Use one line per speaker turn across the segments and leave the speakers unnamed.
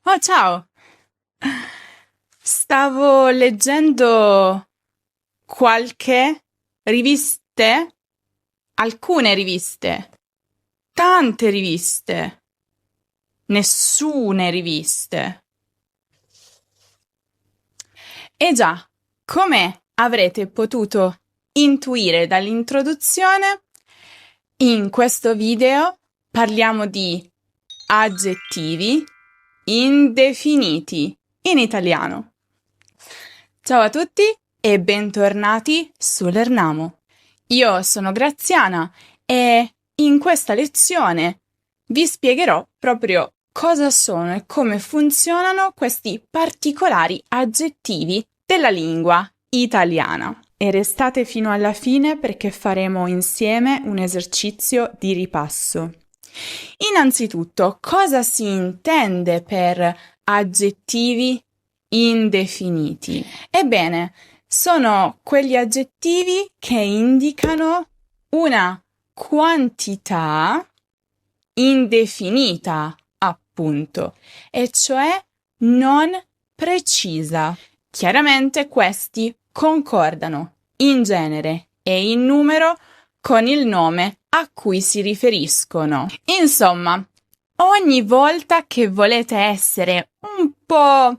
Oh, ciao! Stavo leggendo alcune riviste, tante riviste, nessune riviste. E già, come avrete potuto intuire dall'introduzione, in questo video parliamo di aggettivi indefiniti in italiano. Ciao a tutti e bentornati su Lernamo. Io sono Graziana e in questa lezione vi spiegherò proprio cosa sono e come funzionano questi particolari aggettivi della lingua italiana. E restate fino alla fine perché faremo insieme un esercizio di ripasso. Innanzitutto, cosa si intende per aggettivi indefiniti? Ebbene, sono quegli aggettivi che indicano una quantità indefinita, appunto, e cioè non precisa. Chiaramente questi concordano in genere e in numero con il nome a cui si riferiscono. Insomma, ogni volta che volete essere un po'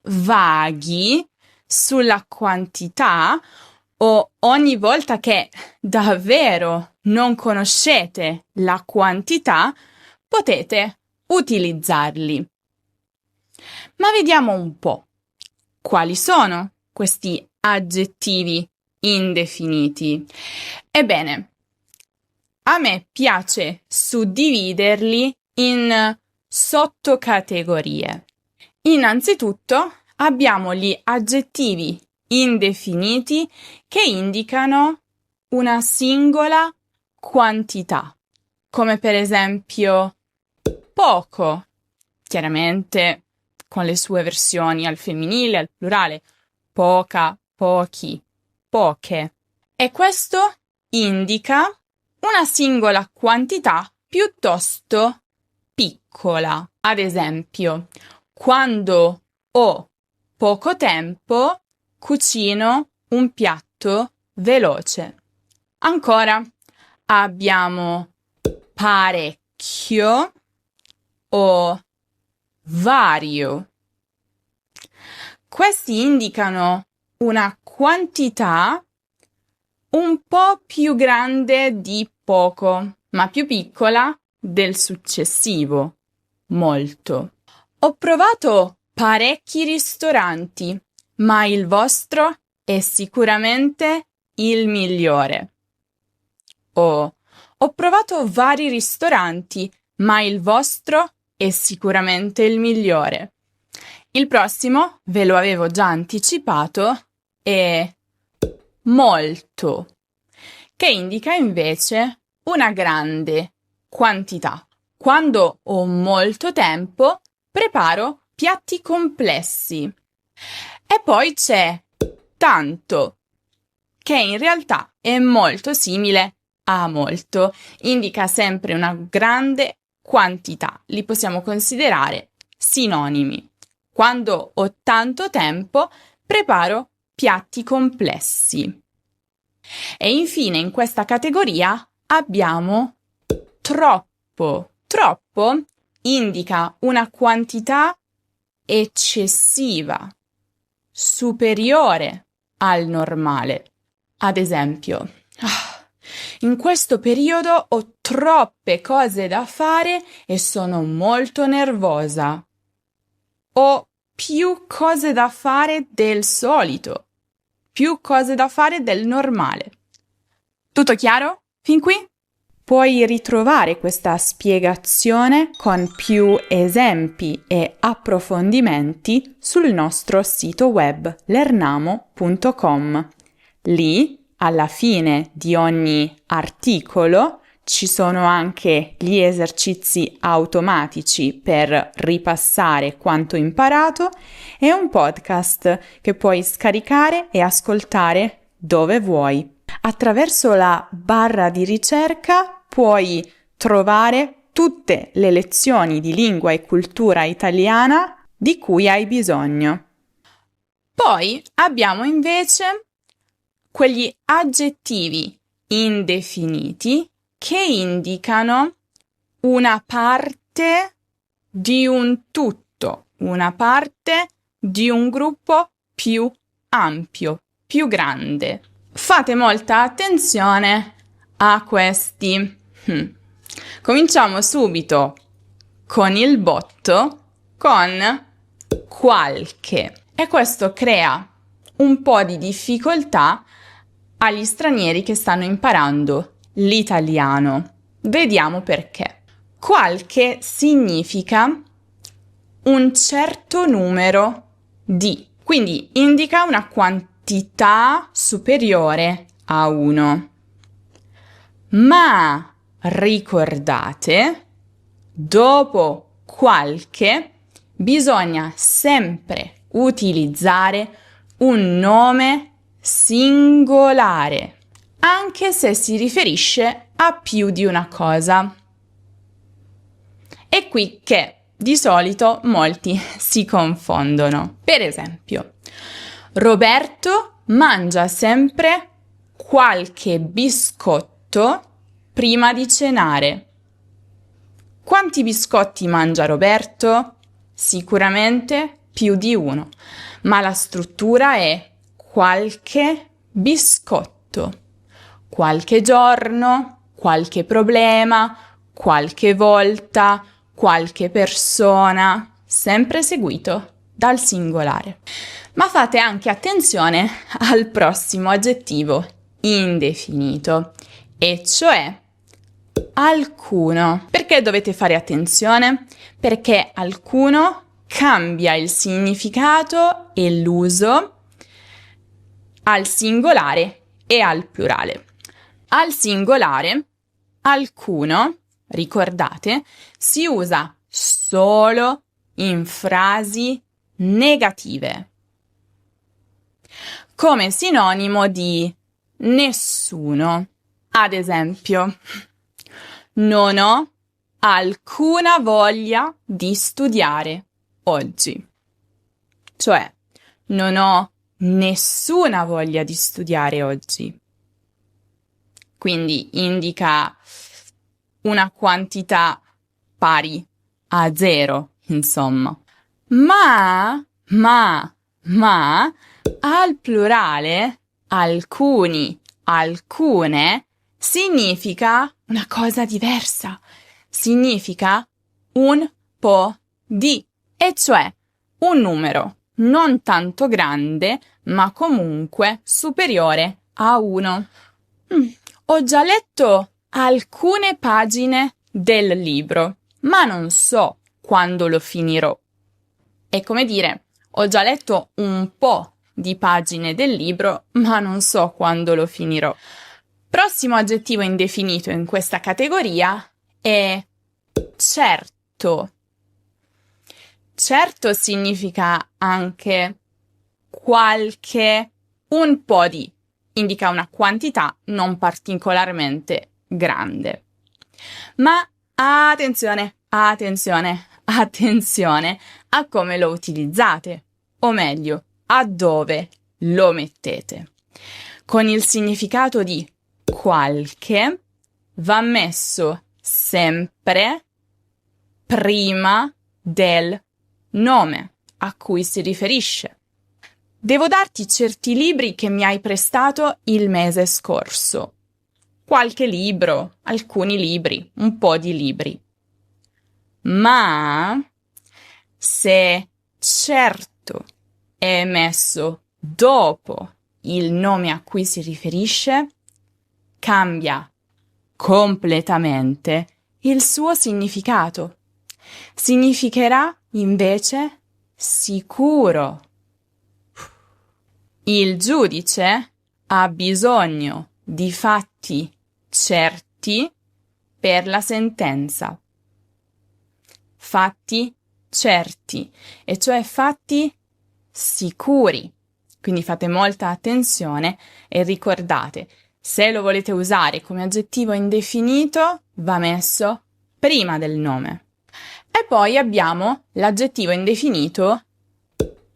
vaghi sulla quantità o ogni volta che davvero non conoscete la quantità, potete utilizzarli. Ma vediamo un po' quali sono questi aggettivi indefiniti. Ebbene, a me piace suddividerli in sottocategorie. Innanzitutto abbiamo gli aggettivi indefiniti che indicano una singola quantità, come per esempio poco, chiaramente con le sue versioni al femminile, al plurale, poca, pochi, poche. E questo indica una singola quantità piuttosto piccola. Ad esempio, quando ho poco tempo, cucino un piatto veloce. Ancora abbiamo parecchio o vario. Questi indicano una quantità un po' più grande di poco, ma più piccola del successivo, molto. Ho provato parecchi ristoranti, ma il vostro è sicuramente il migliore. Ho provato vari ristoranti, ma il vostro è sicuramente il migliore. Il prossimo, ve lo avevo già anticipato, è molto, che indica invece una grande quantità. Quando ho molto tempo, preparo piatti complessi. E poi c'è tanto, che in realtà è molto simile a molto, indica sempre una grande quantità. Li possiamo considerare sinonimi. Quando ho tanto tempo, preparo piatti complessi. E infine in questa categoria abbiamo troppo. Troppo indica una quantità eccessiva, superiore al normale. Ad esempio, in questo periodo ho troppe cose da fare e sono molto nervosa. Ho più cose da fare del solito, più cose da fare del normale. Tutto chiaro? Fin qui? Puoi ritrovare questa spiegazione con più esempi e approfondimenti sul nostro sito web lernamo.com. Lì, alla fine di ogni articolo, ci sono anche gli esercizi automatici per ripassare quanto imparato e un podcast che puoi scaricare e ascoltare dove vuoi. Attraverso la barra di ricerca puoi trovare tutte le lezioni di lingua e cultura italiana di cui hai bisogno. Poi abbiamo invece quegli aggettivi indefiniti che indicano una parte di un tutto, una parte di un gruppo più ampio, più grande. Fate molta attenzione a questi. Cominciamo subito con il botto, con qualche. E questo crea un po' di difficoltà agli stranieri che stanno imparando l'italiano. Vediamo perché. Qualche significa un certo numero di, quindi indica una quantità superiore a 1. Ma ricordate, dopo qualche bisogna sempre utilizzare un nome singolare, anche se si riferisce a più di una cosa. È qui che di solito molti si confondono. Per esempio, Roberto mangia sempre qualche biscotto prima di cenare. Quanti biscotti mangia Roberto? Sicuramente più di uno, ma la struttura è qualche biscotto. Qualche giorno, qualche problema, qualche volta, qualche persona, sempre seguito dal singolare. Ma fate anche attenzione al prossimo aggettivo indefinito, e cioè alcuno. Perché dovete fare attenzione? Perché alcuno cambia il significato e l'uso al singolare e al plurale. Al singolare, alcuno, ricordate, si usa solo in frasi negative, come sinonimo di nessuno. Ad esempio, non ho alcuna voglia di studiare oggi. Cioè, non ho nessuna voglia di studiare oggi. Quindi indica una quantità pari a 0, insomma. Ma al plurale, alcuni, alcune, significa una cosa diversa. Significa un po' di, e cioè un numero non tanto grande, ma comunque superiore a 1. Ho già letto alcune pagine del libro, ma non so quando lo finirò. È come dire, ho già letto un po' di pagine del libro, ma non so quando lo finirò. Prossimo aggettivo indefinito in questa categoria è certo. Certo significa anche qualche, un po' di, indica una quantità non particolarmente grande. Ma attenzione a come lo utilizzate, o meglio, a dove lo mettete. Con il significato di qualche va messo sempre prima del nome a cui si riferisce. Devo darti certi libri che mi hai prestato il mese scorso. Qualche libro, alcuni libri, un po' di libri. Ma se certo è messo dopo il nome a cui si riferisce, cambia completamente il suo significato. Significherà invece sicuro. Il giudice ha bisogno di fatti certi per la sentenza. Fatti certi, e cioè fatti sicuri. Quindi fate molta attenzione e ricordate, se lo volete usare come aggettivo indefinito, va messo prima del nome. E poi abbiamo l'aggettivo indefinito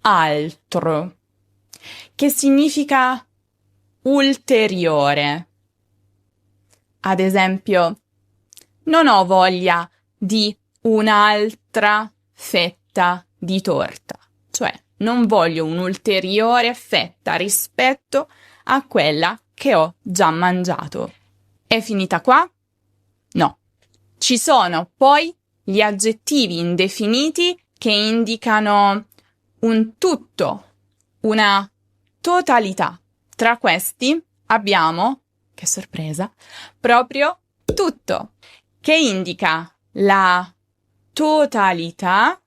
altro, che significa ulteriore. Ad esempio, non ho voglia di un'altra fetta di torta, cioè non voglio un'ulteriore fetta rispetto a quella che ho già mangiato. È finita qua? No. Ci sono poi gli aggettivi indefiniti che indicano un tutto, una totalità. Tra questi abbiamo, che sorpresa, proprio tutto, che indica la totalità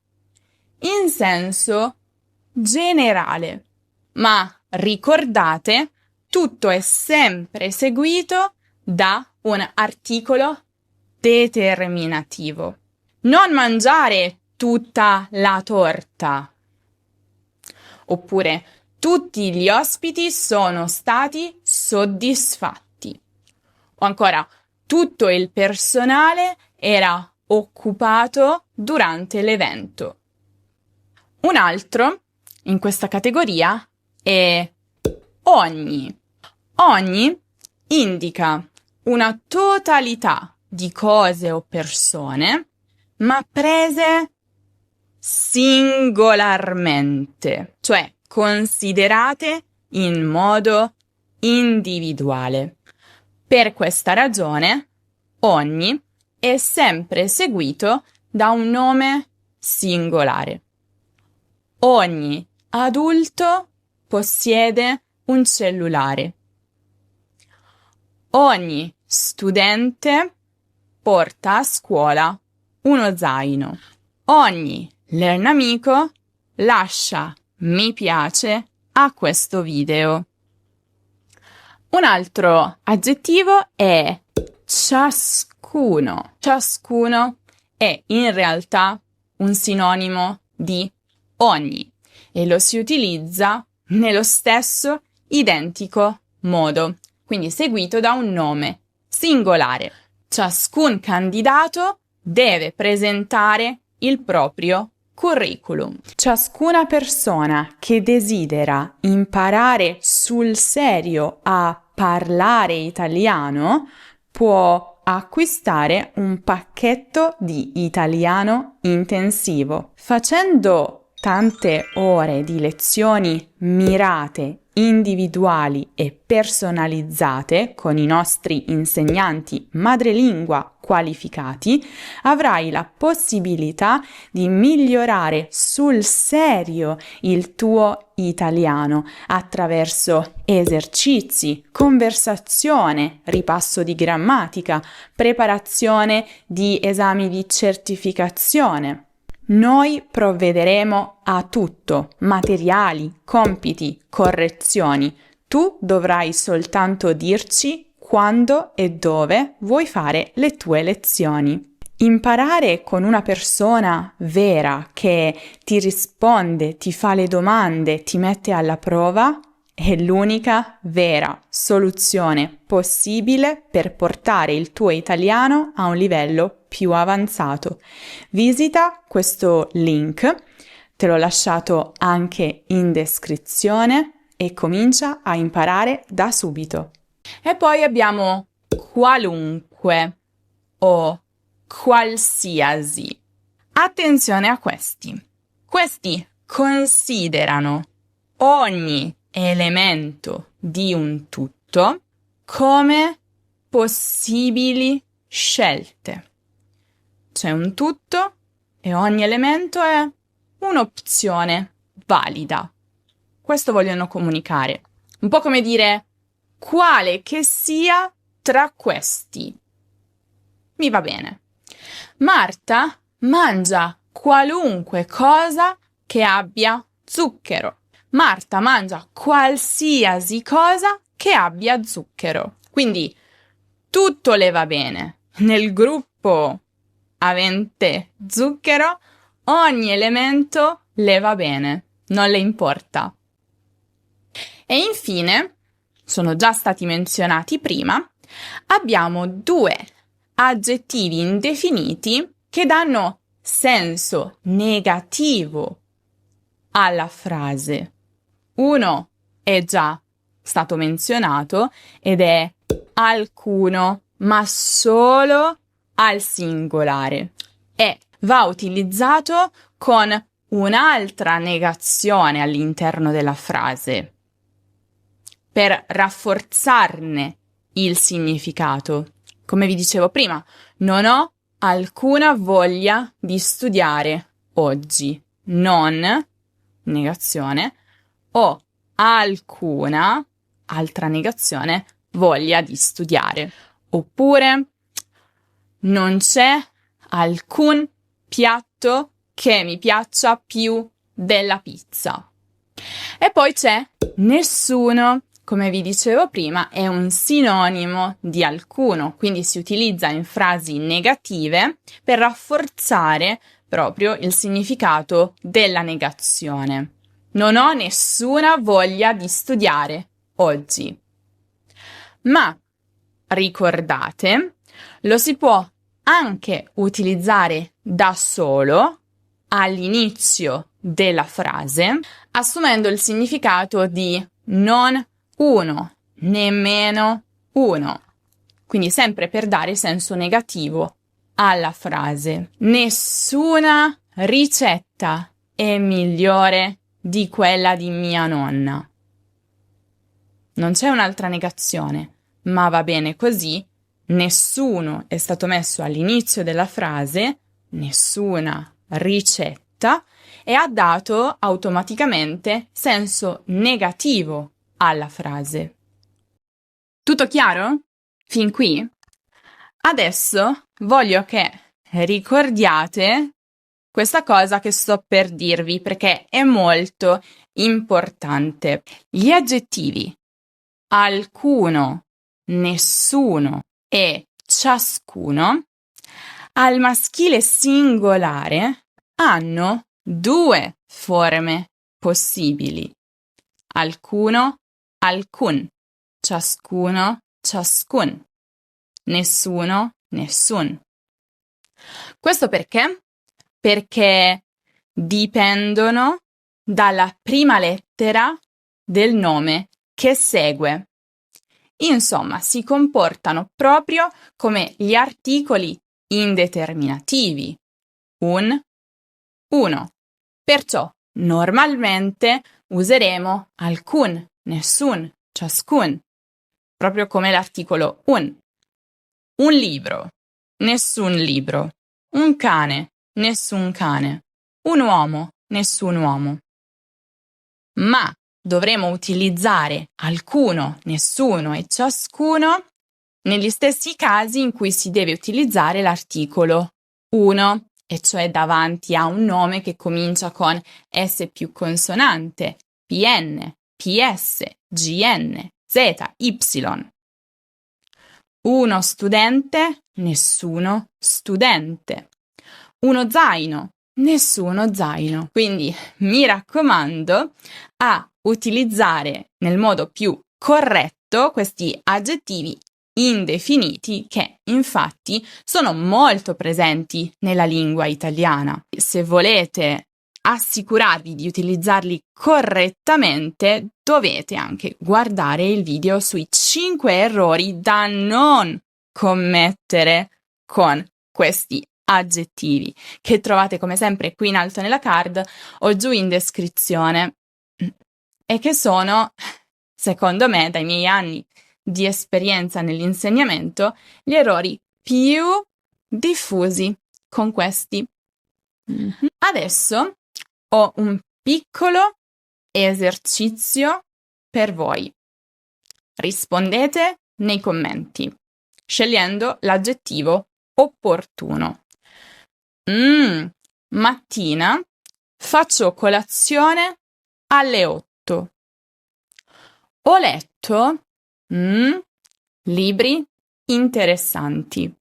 in senso generale. Ma ricordate, tutto è sempre seguito da un articolo determinativo. Non mangiare tutta la torta. Oppure tutti gli ospiti sono stati soddisfatti. O ancora, tutto il personale era occupato durante l'evento. Un altro in questa categoria è ogni. Ogni indica una totalità di cose o persone, ma prese singolarmente, cioè considerate in modo individuale. Per questa ragione, ogni è sempre seguito da un nome singolare. Ogni adulto possiede un cellulare. Ogni studente porta a scuola uno zaino. Ogni Learnamico lascia mi piace a questo video. Un altro aggettivo è ciascuno. Ciascuno è in realtà un sinonimo di ogni e lo si utilizza nello stesso identico modo, quindi seguito da un nome singolare. Ciascun candidato deve presentare il proprio curriculum. Ciascuna persona che desidera imparare sul serio a parlare italiano può acquistare un pacchetto di italiano intensivo. Facendo tante ore di lezioni mirate, individuali e personalizzate con i nostri insegnanti madrelingua qualificati, avrai la possibilità di migliorare sul serio il tuo italiano attraverso esercizi, conversazione, ripasso di grammatica, preparazione di esami di certificazione. Noi provvederemo a tutto, materiali, compiti, correzioni. Tu dovrai soltanto dirci quando e dove vuoi fare le tue lezioni. Imparare con una persona vera che ti risponde, ti fa le domande, ti mette alla prova è l'unica vera soluzione possibile per portare il tuo italiano a un livello più avanzato. Visita questo link, te l'ho lasciato anche in descrizione e comincia a imparare da subito. E poi abbiamo qualunque o qualsiasi. Attenzione a questi. Questi considerano ogni elemento di un tutto come possibili scelte. C'è un tutto e ogni elemento è un'opzione valida. Questo vogliono comunicare. Un po' come dire quale che sia tra questi. Mi va bene. Marta mangia qualunque cosa che abbia zucchero. Marta mangia qualsiasi cosa che abbia zucchero. Quindi tutto le va bene. Nel gruppo avente zucchero, ogni elemento le va bene, non le importa. E infine, sono già stati menzionati prima, abbiamo due aggettivi indefiniti che danno senso negativo alla frase. Uno è già stato menzionato ed è alcuno, ma solo al singolare. E va utilizzato con un'altra negazione all'interno della frase per rafforzarne il significato. Come vi dicevo prima, non ho alcuna voglia di studiare oggi. Non, negazione, ho alcuna, altra negazione, voglia di studiare. Oppure non c'è alcun piatto che mi piaccia più della pizza. E poi c'è nessuno, come vi dicevo prima, è un sinonimo di alcuno, quindi si utilizza in frasi negative per rafforzare proprio il significato della negazione. Non ho nessuna voglia di studiare oggi. Ma ricordate, lo si può anche utilizzare da solo all'inizio della frase, assumendo il significato di non uno, nemmeno uno. Quindi sempre per dare senso negativo alla frase. Nessuna ricetta è migliore di quella di mia nonna. Non c'è un'altra negazione, ma va bene così. Nessuno è stato messo all'inizio della frase, nessuna ricetta, e ha dato automaticamente senso negativo alla frase. Tutto chiaro? Fin qui? Adesso voglio che ricordiate questa cosa che sto per dirvi perché è molto importante. Gli aggettivi alcuno, nessuno e ciascuno al maschile singolare hanno due forme possibili. Alcuno, alcun, ciascuno, ciascun, nessuno, nessun. Questo perché? Perché dipendono dalla prima lettera del nome che segue. Insomma, si comportano proprio come gli articoli indeterminativi. Un, uno. Perciò normalmente useremo alcun, nessun, ciascun, proprio come l'articolo un. Un libro, nessun libro. Un cane, nessun cane. Un uomo, nessun uomo. Ma dovremo utilizzare alcuno, nessuno e ciascuno negli stessi casi in cui si deve utilizzare l'articolo uno, e cioè davanti a un nome che comincia con S più consonante, PN, PS, GN, Z, Y. Uno studente, nessuno studente. Uno zaino, nessuno zaino. Quindi mi raccomando a utilizzare nel modo più corretto questi aggettivi indefiniti che infatti sono molto presenti nella lingua italiana. Se volete assicurarvi di utilizzarli correttamente, dovete anche guardare il video sui 5 errori da non commettere con questi aggettivi, che trovate come sempre qui in alto nella card o giù in descrizione, e che sono, secondo me, dai miei anni di esperienza nell'insegnamento, gli errori più diffusi con questi. Adesso ho un piccolo esercizio per voi. Rispondete nei commenti, scegliendo l'aggettivo opportuno. Mattina faccio colazione alle 8. Ho letto libri interessanti.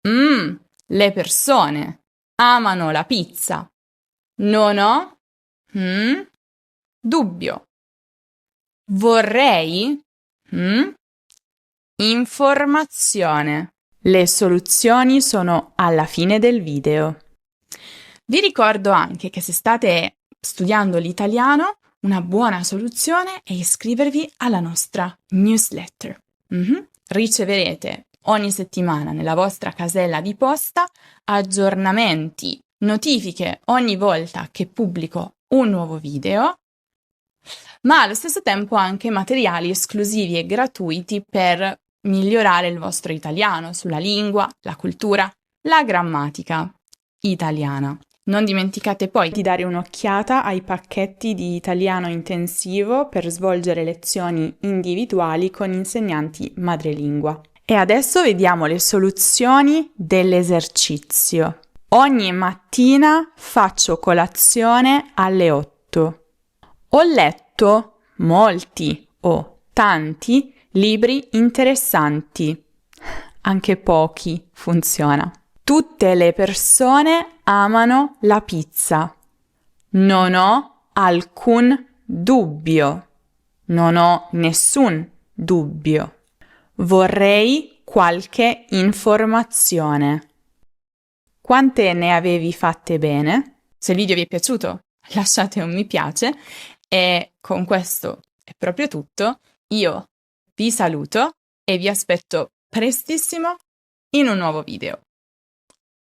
Le persone amano la pizza. Non ho dubbio. Vorrei informazione. Le soluzioni sono alla fine del video. Vi ricordo anche che se state studiando l'italiano, una buona soluzione è iscrivervi alla nostra newsletter. Riceverete ogni settimana nella vostra casella di posta aggiornamenti, notifiche ogni volta che pubblico un nuovo video, ma allo stesso tempo anche materiali esclusivi e gratuiti per migliorare il vostro italiano sulla lingua, la cultura, la grammatica italiana. Non dimenticate poi di dare un'occhiata ai pacchetti di italiano intensivo per svolgere lezioni individuali con insegnanti madrelingua. E adesso vediamo le soluzioni dell'esercizio. Ogni mattina faccio colazione alle 8. Ho letto molti o tanti libri interessanti. Anche pochi funziona. Tutte le persone amano la pizza. Non ho alcun dubbio. Non ho nessun dubbio. Vorrei qualche informazione. Quante ne avevi fatte bene? Se il video vi è piaciuto, lasciate un mi piace e con questo è proprio tutto. Io vi saluto e vi aspetto prestissimo in un nuovo video.